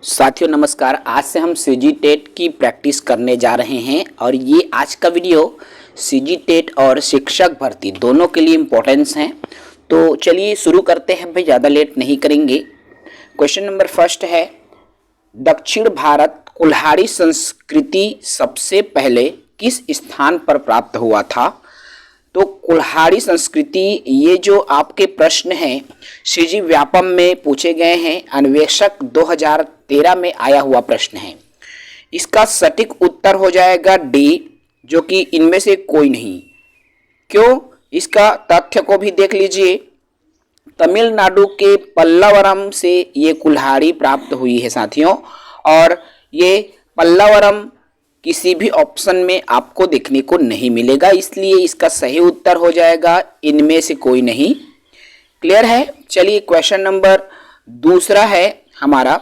साथियों नमस्कार। आज से हम सीजी टेट की प्रैक्टिस करने जा रहे हैं और ये आज का वीडियो सीजी टेट और शिक्षक भर्ती दोनों के लिए इम्पोर्टेंस हैं। तो चलिए शुरू करते हैं भाई, ज़्यादा लेट नहीं करेंगे। क्वेश्चन नंबर फर्स्ट है, दक्षिण भारत कुल्हाड़ी संस्कृति सबसे पहले किस स्थान पर प्राप्त हुआ था? तो कुल्हाड़ी संस्कृति, ये जो आपके प्रश्न हैं सीजी व्यापम में पूछे गए हैं, अन्वेषक 2013 में आया हुआ प्रश्न है। इसका सटीक उत्तर हो जाएगा डी, जो कि इनमें से कोई नहीं। क्यों? इसका तथ्य को भी देख लीजिए। तमिलनाडु के पल्लवरम से ये कुल्हाड़ी प्राप्त हुई है साथियों, और ये पल्लवरम किसी भी ऑप्शन में आपको देखने को नहीं मिलेगा, इसलिए इसका सही उत्तर हो जाएगा इनमें से कोई नहीं। क्लियर है? चलिए क्वेश्चन नंबर दूसरा है हमारा।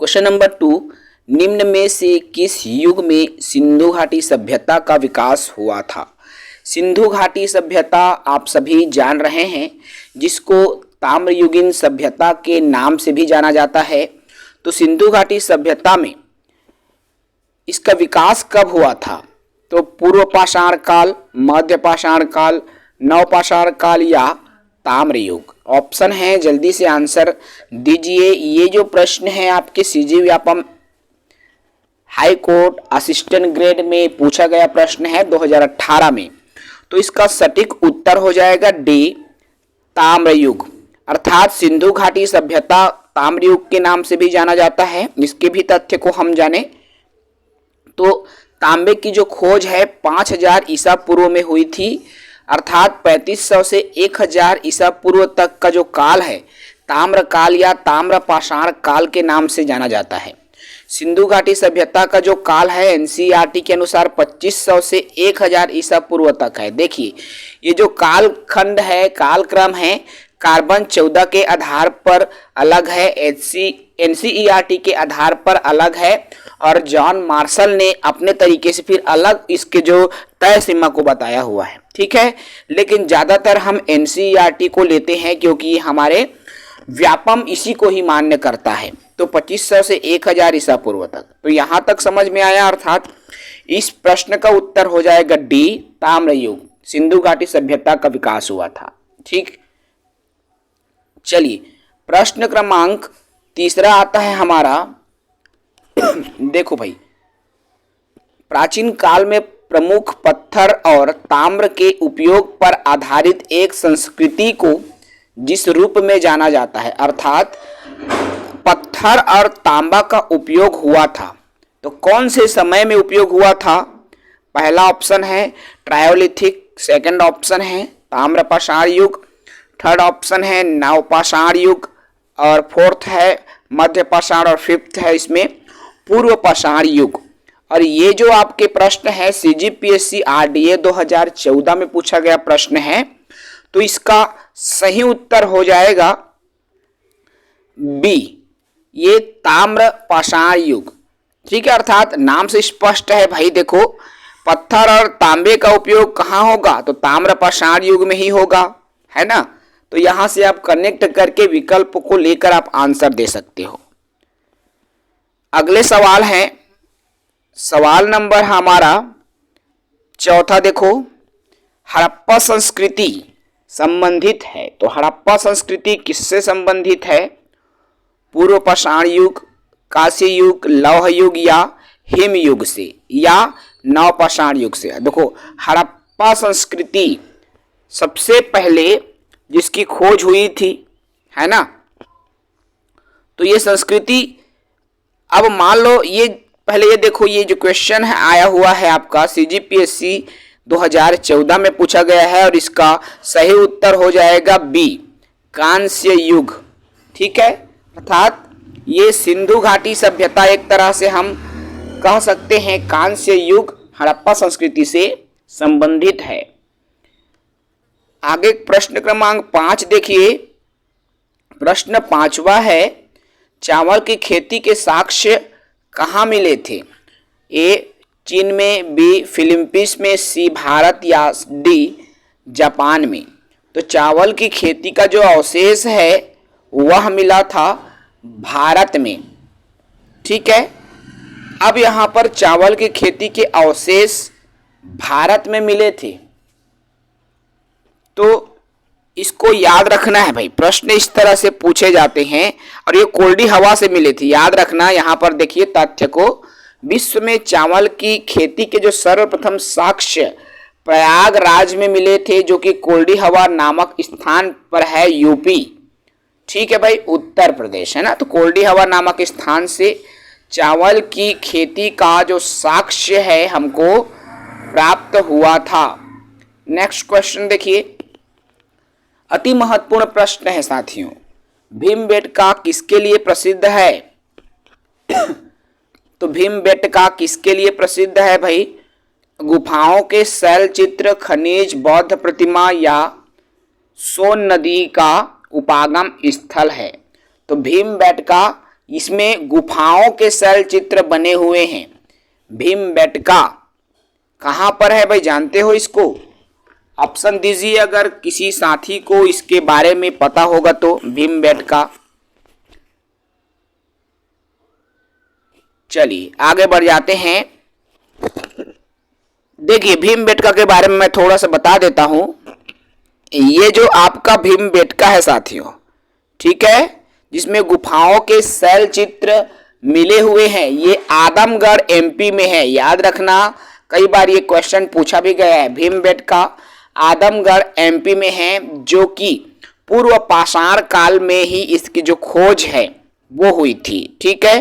क्वेश्चन नंबर 2, निम्न में से किस युग में सिंधु घाटी सभ्यता का विकास हुआ था? सिंधु घाटी सभ्यता आप सभी जान रहे हैं, जिसको ताम्रयुगीन सभ्यता के नाम से भी जाना जाता है। तो सिंधु घाटी सभ्यता में इसका विकास कब हुआ था? तो पूर्व पाषाण काल, मध्य पाषाण काल, नवपाषाण काल या ताम्रयुग? ऑप्शन है, जल्दी से आंसर दीजिए। ये जो प्रश्न है आपके CG Vyapam high court assistant grade में पूछा गया प्रश्न है 2018 में। तो इसका सटीक उत्तर हो जाएगा डी, ताम्रयुग। अर्थात सिंधु घाटी सभ्यता ताम्रयुग के नाम से भी जाना जाता है। इसके भी तथ्य को हम जाने तो तांबे की जो खोज है 5000 ईसा पूर्व में हुई थी, अर्थात 3500 से 1000 ईसा पूर्व तक का जो काल है ताम्र काल या ताम्र पाषाण काल के नाम से जाना जाता है। सिंधु घाटी सभ्यता का जो काल है एनसीईआरटी के अनुसार 2500 से 1000 ईसा पूर्व तक है। देखिए ये जो कालखंड है, कालक्रम है, कार्बन 14 के आधार पर अलग है, एनसीईआरटी के आधार पर अलग है, और जॉन मार्शल ने अपने तरीके से फिर अलग इसके जो तय सीमा को बताया हुआ है। ठीक है, लेकिन ज़्यादातर हम एनसीईआरटी को लेते हैं क्योंकि हमारे व्यापम इसी को ही मान्य करता है। तो 2500 से 1000 ईसा पूर्व तक। तो यहाँ तक समझ में आया, अर्थात इस प्रश्न का उत्तर हो जाएगा डी, ताम्रयुग। सिंधु घाटी सभ्यता का विकास हुआ था। ठीक, चलिए प्रश्न क्रमांक तीसरा आता है हमारा। देखो भाई, प्राचीन काल में प्रमुख पत्थर और ताम्र के उपयोग पर आधारित एक संस्कृति को जिस रूप में जाना जाता है, अर्थात पत्थर और तांबा का उपयोग हुआ था, तो कौन से समय में उपयोग हुआ था? पहला ऑप्शन है ट्रायोलिथिक, सेकंड ऑप्शन है ताम्रपाषाण युग, थर्ड ऑप्शन है नवपाषाण युग, और फोर्थ है मध्य पाषाण, और फिफ्थ है इसमें पूर्व पाषाण युग। और ये जो आपके प्रश्न है सीजीपीएससी आरडीए 2014 में पूछा गया प्रश्न है, तो इसका सही उत्तर हो जाएगा बी, ये ताम्र पाषाण युग। ठीक है, अर्थात नाम से स्पष्ट है भाई। देखो पत्थर और तांबे का उपयोग कहाँ होगा? तो ताम्र पाषाण युग में ही होगा, है ना। तो यहां से आप कनेक्ट करके विकल्प को लेकर आप आंसर दे सकते हो। अगले सवाल है, सवाल नंबर हमारा चौथा। देखो, हड़प्पा संस्कृति संबंधित है, तो हड़प्पा संस्कृति किससे संबंधित है? पूर्व पाषाण युग, कांस्य युग, लौह युग या हिम युग से, या नवपाषाण युग से? देखो हड़प्पा संस्कृति सबसे पहले जिसकी खोज हुई थी, है ना, तो ये संस्कृति, अब मान लो ये पहले ये देखो, ये जो क्वेश्चन है आया हुआ है आपका सीजीपीएससी 2014 में पूछा गया है, और इसका सही उत्तर हो जाएगा बी, कांस्य युग। ठीक है, अर्थात ये सिंधु घाटी सभ्यता एक तरह से हम कह सकते हैं कांस्य युग हड़प्पा संस्कृति से संबंधित है। आगे प्रश्न क्रमांक 5 देखिए। प्रश्न 5वां है, चावल की खेती के साक्ष्य कहाँ मिले थे? ए चीन में, बी फिलीपींस में, सी भारत या डी जापान में? तो चावल की खेती का जो अवशेष है वह मिला था भारत में। ठीक है। अब यहाँ पर चावल की खेती के अवशेष भारत में मिले थे, तो इसको याद रखना है भाई। प्रश्न इस तरह से पूछे जाते हैं और ये कोल्डी हवा से मिले थे, याद रखना। यहाँ पर देखिए तथ्य को, विश्व में चावल की खेती के जो सर्वप्रथम साक्ष्य प्रयागराज में मिले थे, जो कि कोल्डी हवा नामक स्थान पर है, यूपी। ठीक है भाई, उत्तर प्रदेश है ना। तो कोल्डी हवा नामक स्थान से चावल की खेती का जो साक्ष्य है हमको प्राप्त हुआ था। नेक्स्ट क्वेश्चन देखिए, अति महत्वपूर्ण प्रश्न है साथियों। भीमबेटका किसके लिए प्रसिद्ध है? तो भीमबेटका किसके लिए प्रसिद्ध है भाई? गुफाओं के शैल चित्र, खनिज, बौद्ध प्रतिमा या सोन नदी का उपागम स्थल है। तो भीमबेटका, इसमें गुफाओं के शैल चित्र बने हुए हैं। भीमबेटका कहाँ पर है भाई, जानते हो इसको? ऑप्शन दीजिए अगर किसी साथी को इसके बारे में पता होगा तो। भीमबेटका, चलिए आगे बढ़ जाते हैं। देखिए भीमबेटका के बारे में मैं थोड़ा सा बता देता हूं। ये जो आपका भीमबेटका है साथियों, ठीक है, जिसमें गुफाओं के शैल चित्र मिले हुए हैं, ये आदमगढ़ एमपी में है। याद रखना, कई बार ये क्वेश्चन पूछा भी गया है। भीमबेटका आदमगढ़ एमपी में है, जो कि पूर्व पाषाण काल में ही इसकी जो खोज है वो हुई थी। ठीक है,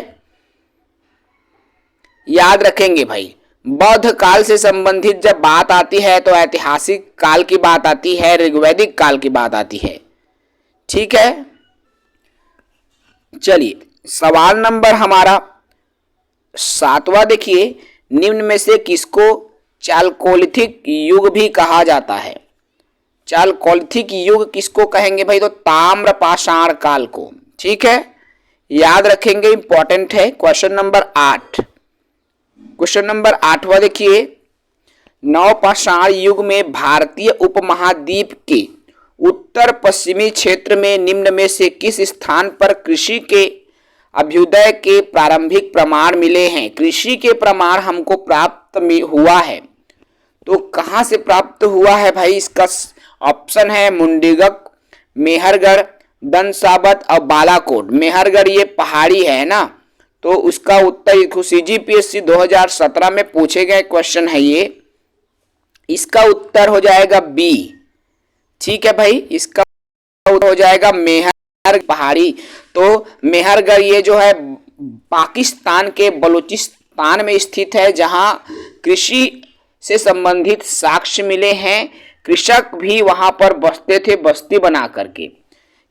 याद रखेंगे भाई। बौद्ध काल से संबंधित जब बात आती है तो ऐतिहासिक काल की बात आती है, ऋग्वैदिक काल की बात आती है। ठीक है, चलिए सवाल नंबर हमारा 7वां देखिए, निम्न में से किसको चालकोलिथिक युग भी कहा जाता है? चालकोलिथिक युग किसको कहेंगे भाई? तो ताम्र पाषाण काल को। ठीक है, याद रखेंगे, इंपॉर्टेंट है। क्वेश्चन नंबर 8, क्वेश्चन नंबर 8वां देखिए, नवपाषाण युग में भारतीय उपमहाद्वीप के उत्तर पश्चिमी क्षेत्र में निम्न में से किस स्थान पर कृषि के अभ्युदय के प्रारंभिक प्रमाण मिले हैं? कृषि के प्रमाण हमको प्राप्त हुआ है, तो कहां से प्राप्त हुआ है भाई? इसका ऑप्शन है मुंडीगक, मेहरगढ़, दनसाबत और बालाकोट। मेहरगढ़ ये पहाड़ी है ना, तो उसका उत्तर सीजीपीएससी 2017 में पूछे गए क्वेश्चन है ये। इसका उत्तर हो जाएगा बी। ठीक है भाई, इसका उत्तर हो जाएगा मेहर पहाड़ी। तो मेहरगढ़ ये जो है पाकिस्तान के बलूचिस्तान में स्थित है, जहां कृषि से संबंधित साक्ष्य मिले हैं। कृषक भी वहां पर बसते थे, बस्ती बना करके।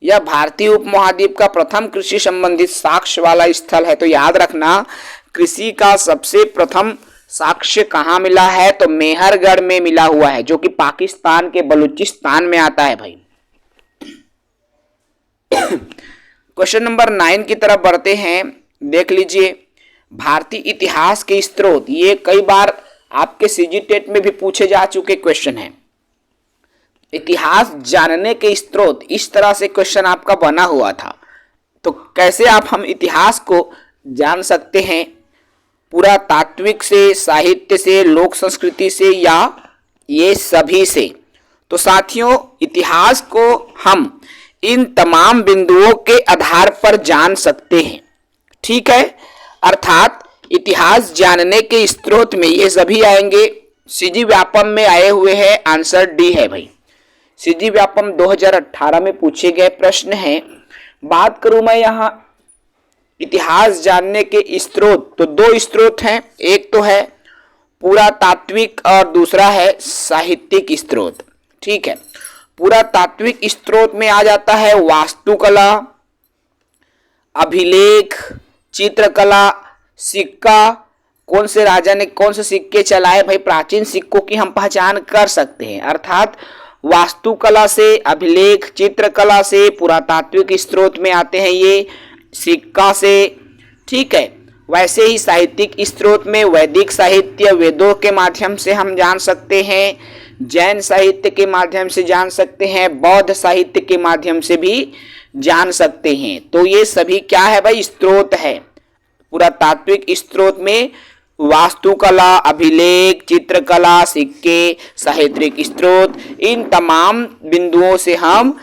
यह भारतीय उपमहाद्वीप का प्रथम कृषि संबंधित साक्ष्य वाला स्थल है। तो याद रखना, कृषि का सबसे प्रथम साक्ष्य कहाँ मिला है? तो मेहरगढ़ में मिला हुआ है, जो कि पाकिस्तान के बलूचिस्तान में आता है भाई। क्वेश्चन नंबर 9 की तरफ बढ़ते हैं। देख लीजिए, भारतीय इतिहास के स्रोत, ये कई बार आपके सीजीटेट में भी पूछे जा चुके क्वेश्चन हैं। इतिहास जानने के स्रोत, इस तरह से क्वेश्चन आपका बना हुआ था। तो कैसे आप हम इतिहास को जान सकते हैं? पूरा तात्विक से, साहित्य से, लोक संस्कृति से, या ये सभी से? तो साथियों, इतिहास को हम इन तमाम बिंदुओं के आधार पर जान सकते हैं। ठीक है, अर्थात इतिहास जानने के स्रोत में ये सभी आएंगे। सीजी व्यापम में आए हुए हैं, आंसर डी है भाई। सीजी व्यापम 2018 में पूछे गए प्रश्न हैं। बात करूं मैं यहाँ इतिहास जानने के स्रोत, तो 2 स्रोत हैं। एक तो है पुरातात्विक और दूसरा है साहित्यिक स्रोत। ठीक है, पुरातात्विक स्रोत में आ जाता है वास्तुकला, अभिलेख, चित्रकला, सिक्का, कौन से राजा ने कौन से सिक्के चलाए भाई, प्राचीन सिक्कों की हम पहचान कर सकते हैं। अर्थात वास्तुकला से, अभिलेख, चित्रकला से, पुरातात्विक स्रोत में आते हैं ये, सिक्का से। ठीक है, वैसे ही साहित्यिक स्रोत में वैदिक साहित्य, वेदों के माध्यम से हम जान सकते हैं, जैन साहित्य के माध्यम से जान सकते हैं, बौद्ध साहित्य के माध्यम से भी जान सकते हैं। तो ये सभी क्या है भाई? स्रोत है। पुरातात्विक स्रोत में वास्तुकला, अभिलेख, चित्रकला, सिक्के, साहित्यिक स्रोत, इन तमाम बिंदुओं से हम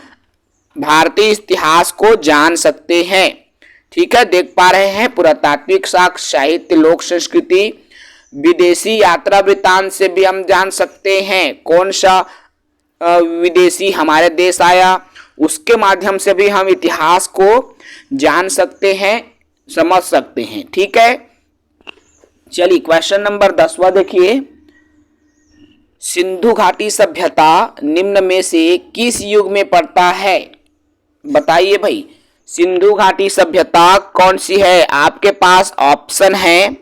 भारतीय इतिहास को जान सकते हैं। ठीक है, देख पा रहे हैं पुरातात्विक साक्ष्य, साहित्य, लोक संस्कृति, विदेशी यात्रा वृत्तांत से भी हम जान सकते हैं कौन सा विदेशी हमारे देश आया, उसके माध्यम से भी हम इतिहास को जान सकते हैं, समझ सकते हैं। ठीक है, चलिए क्वेश्चन नंबर 10वां देखिए। सिंधु घाटी सभ्यता निम्न में से किस युग में पड़ता है? बताइए भाई, सिंधु घाटी सभ्यता कौन सी है? आपके पास ऑप्शन है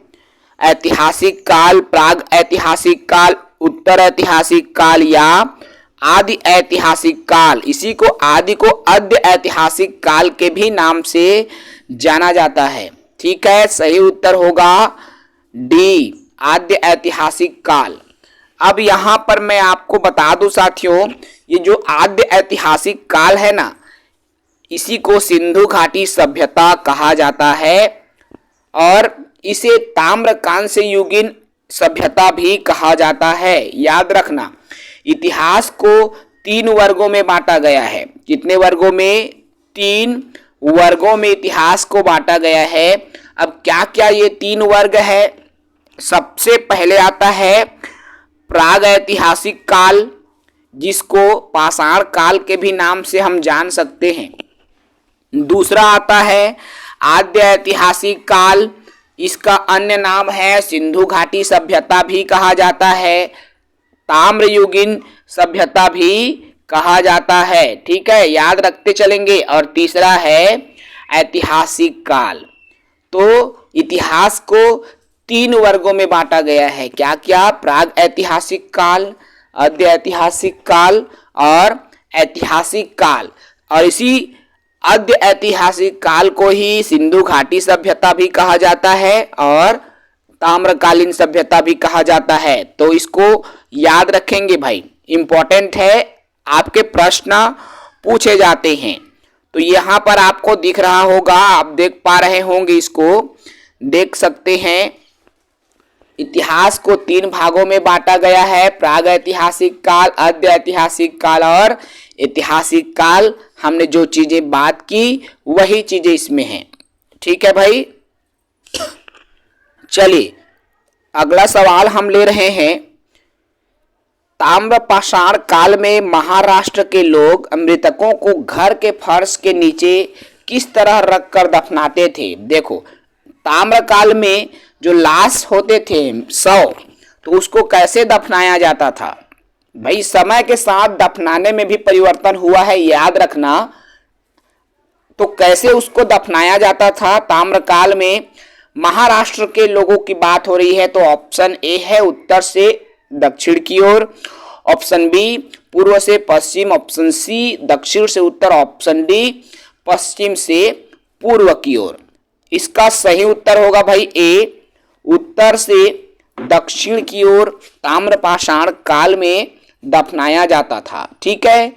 ऐतिहासिक काल, प्राग ऐतिहासिक काल, उत्तर ऐतिहासिक काल या आदि ऐतिहासिक काल। इसी को आदि को अद्य ऐतिहासिक काल के भी नाम से जाना जाता है। ठीक है, सही उत्तर होगा डी, आद्य ऐतिहासिक काल। अब यहां पर मैं आपको बता दूं साथियों, ये जो आद्य ऐतिहासिक काल है ना, इसी को सिंधु घाटी सभ्यता कहा जाता है और इसे ताम्रकांस्य युगीन सभ्यता भी कहा जाता है। याद रखना, इतिहास को 3 वर्गों में बांटा गया है। कितने वर्गों में? 3 वर्गों में इतिहास को बांटा गया है। अब क्या क्या ये 3 वर्ग है? सबसे पहले आता है प्राग ऐतिहासिक काल, जिसको पाषाण काल के भी नाम से हम जान सकते हैं। दूसरा आता है आद्य ऐतिहासिक काल, इसका अन्य नाम है सिंधु घाटी सभ्यता भी कहा जाता है, ताम्रयुगीन सभ्यता भी कहा जाता है। ठीक है, याद रखते चलेंगे। और तीसरा है ऐतिहासिक काल। तो इतिहास को 3 वर्गों में बांटा गया है। क्या क्या? प्राग ऐतिहासिक काल, आद्य ऐतिहासिक काल और ऐतिहासिक काल। और इसी आद्य ऐतिहासिक काल को ही सिंधु घाटी सभ्यता भी कहा जाता है और ताम्रकालीन सभ्यता भी कहा जाता है। तो इसको याद रखेंगे भाई, इंपॉर्टेंट है, आपके प्रश्न पूछे जाते हैं। तो यहाँ पर आपको दिख रहा होगा, आप देख पा रहे होंगे, इसको देख सकते हैं। इतिहास को 3 भागों में बांटा गया है, प्राग ऐतिहासिक काल, आद्य ऐतिहासिक काल और ऐतिहासिक काल। हमने जो चीजें बात की वही चीजें इसमें हैं। ठीक है भाई, चलिए अगला सवाल हम ले रहे हैं। ताम्रपाषाण काल में महाराष्ट्र के लोग मृतकों को घर के फर्श के नीचे किस तरह रखकर दफनाते थे? देखो, ताम्र काल में जो लाश होते थे शव, तो उसको कैसे दफनाया जाता था? भाई समय के साथ दफनाने में भी परिवर्तन हुआ है, याद रखना। तो कैसे उसको दफनाया जाता था ताम्रकाल में? महाराष्ट्र के लोगों की बात हो रही है, तो ऑप्शन ए है उत्तर से दक्षिण की ओर, ऑप्शन बी पूर्व से पश्चिम, ऑप्शन सी दक्षिण से उत्तर, ऑप्शन डी पश्चिम से पूर्व की ओर। इसका सही उत्तर होगा भाई ए, उत्तर से दक्षिण की ओर ताम्रपाषाण काल में दफनाया जाता था। ठीक है,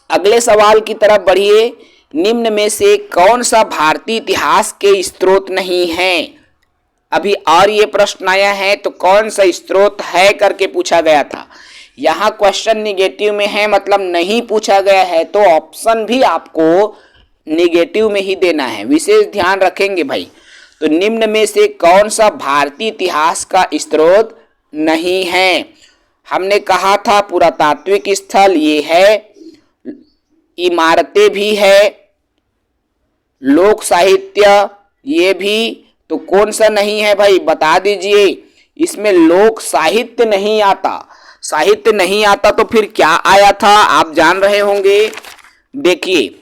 अगले सवाल की तरफ बढ़िए। निम्न में से कौन सा भारतीय इतिहास के स्रोत नहीं है? अभी और ये प्रश्न आया है, तो कौन सा स्रोत है करके पूछा गया था। यहाँ क्वेश्चन निगेटिव में है, मतलब नहीं पूछा गया है, तो ऑप्शन भी आपको निगेटिव में ही देना है, विशेष ध्यान रखेंगे भाई। तो निम्न में से कौन सा भारतीय इतिहास का स्रोत नहीं है? हमने कहा था पुरातात्विक स्थल ये है, इमारतें भी है, लोक साहित्य ये भी। तो कौन सा नहीं है भाई, बता दीजिए। इसमें लोक साहित्य नहीं आता, साहित्य नहीं आता, तो फिर क्या आया था आप जान रहे होंगे। देखिए,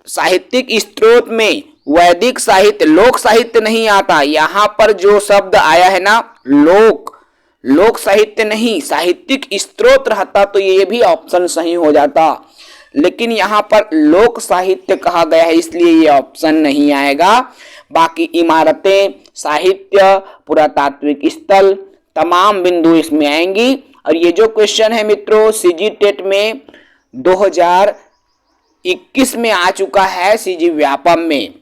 साहित्यिक स्रोत में वैदिक साहित्य, लोक साहित्य नहीं आता। यहाँ पर जो शब्द आया है ना लोक साहित्य नहीं, साहित्यिक स्रोत रहता तो ये भी ऑप्शन सही हो जाता, लेकिन यहाँ पर लोक साहित्य कहा गया है, इसलिए ये ऑप्शन नहीं आएगा। बाकी इमारतें, साहित्य, पुरातात्विक स्थल, तमाम बिंदु इसमें आएंगी। और ये जो क्वेश्चन है मित्रों सीजी टेट में 2021 में आ चुका है, सीजी व्यापम में।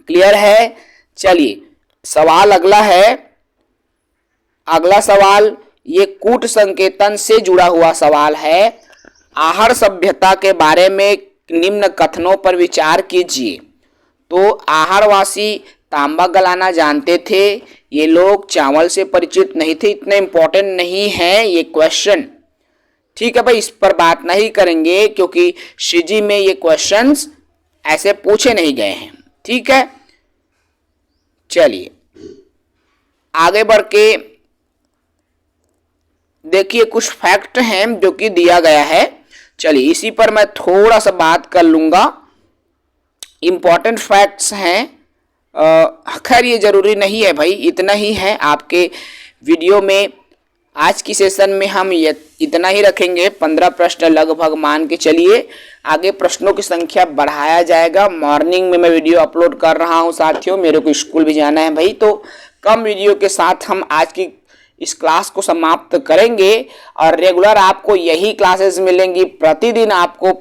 क्लियर है, चलिए सवाल अगला है। अगला सवाल ये कूट संकेतन से जुड़ा हुआ सवाल है। आहड़ सभ्यता के बारे में निम्न कथनों पर विचार कीजिए। तो आहड़वासी तांबा गलाना जानते थे, ये लोग चावल से परिचित नहीं थे, इतने इंपॉर्टेंट नहीं है ये क्वेश्चन। ठीक है भाई, इस पर बात नहीं करेंगे क्योंकि सीजी में ये क्वेश्चंस ऐसे पूछे नहीं गए हैं। ठीक है, चलिए आगे बढ़ के देखिए कुछ फैक्ट हैं जो कि दिया गया है। चलिए इसी पर मैं थोड़ा सा बात कर लूंगा। इंपॉर्टेंट फैक्ट्स हैं, खैर ये जरूरी नहीं है भाई, इतना ही है आपके वीडियो में। आज की सेशन में हम ये इतना ही रखेंगे, 15 प्रश्न लगभग मान के चलिए। आगे प्रश्नों की संख्या बढ़ाया जाएगा। मॉर्निंग में मैं वीडियो अपलोड कर रहा हूं साथियों, मेरे को स्कूल भी जाना है भाई, तो कम वीडियो के साथ हम आज की इस क्लास को समाप्त करेंगे और रेगुलर आपको यही क्लासेस मिलेंगी। प्रतिदिन आपको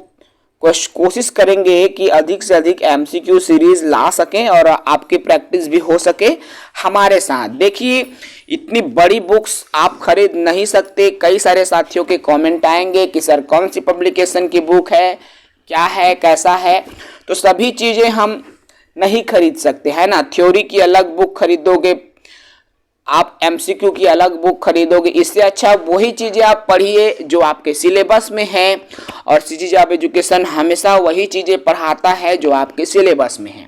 कोशिश करेंगे कि अधिक से अधिक एमसीक्यू सीरीज ला सकें और आपकी प्रैक्टिस भी हो सके हमारे साथ। देखिए इतनी बड़ी बुक्स आप खरीद नहीं सकते। कई सारे साथियों के कमेंट आएंगे कि सर कौन सी पब्लिकेशन की बुक है, क्या है, कैसा है। तो सभी चीज़ें हम नहीं खरीद सकते, है ना। थ्योरी की अलग बुक खरीदोगे आप, एमसीक्यू की अलग बुक खरीदोगे, इससे अच्छा वही चीज़ें आप पढ़िए जो आपके सिलेबस में हैं। और सीजी जॉब एजुकेशन हमेशा वही चीज़ें पढ़ाता है जो आपके सिलेबस में है।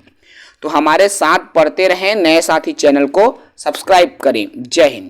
तो हमारे साथ पढ़ते रहें। नए साथी चैनल को सब्सक्राइब करें। जय हिंद।